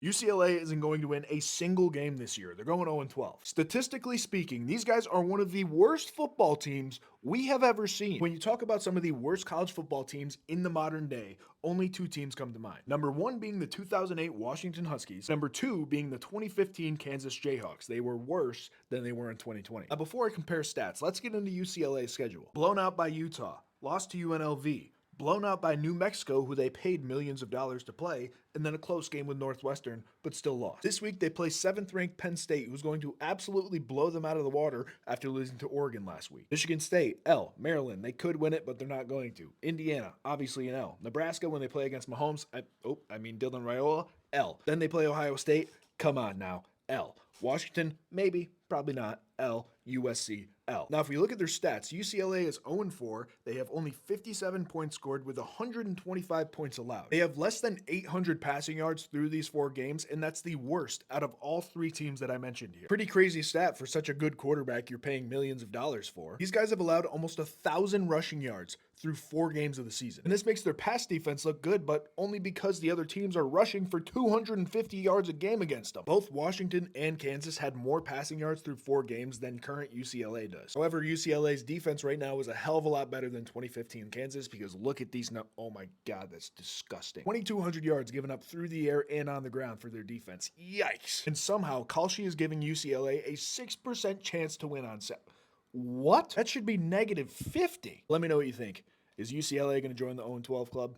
UCLA isn't going to win a single game this year. They're going 0-12. Statistically speaking, these guys are one of the worst football teams we have ever seen. When you talk about some of the worst college football teams in the modern day, only two teams come to mind. Number one being the 2008 Washington Huskies. Number two being the 2015 Kansas Jayhawks. They were worse than they were in 2020. Now, before I compare stats, let's get into UCLA's schedule. Blown out by Utah, lost to UNLV, blown out by New Mexico, who they paid millions of dollars to play, and then a close game with Northwestern, but still lost. This week, they play 7th ranked Penn State, who's going to absolutely blow them out of the water after losing to Oregon last week. Michigan State, L. Maryland, they could win it, but they're not going to. Indiana, obviously an L. Nebraska, when they play against Mahomes, Dylan Raiola, L. Then they play Ohio State, come on now, L. Washington, maybe, probably not, L. USC, L. Now, if we look at their stats, UCLA is 0-4. They have only 57 points scored with 125 points allowed. They have less than 800 passing yards through these 4 games, and that's the worst out of all 3 teams that I mentioned here. Pretty crazy stat for such a good quarterback you're paying millions of dollars for. These guys have allowed almost 1,000 rushing yards through 4 games of the season. And this makes their pass defense look good, but only because the other teams are rushing for 250 yards a game against them. Both Washington and Kansas had more passing yards through 4 games than current UCLA does. However, UCLA's defense right now is a hell of a lot better than 2015 Kansas, because look at these now. Oh my God, that's disgusting. 2,200 yards given up through the air and on the ground for their defense. Yikes. And somehow, Kalshi is giving UCLA a 6% chance to win on set. What? That should be -50. Let me know what you think. Is UCLA going to join the 0-12 club?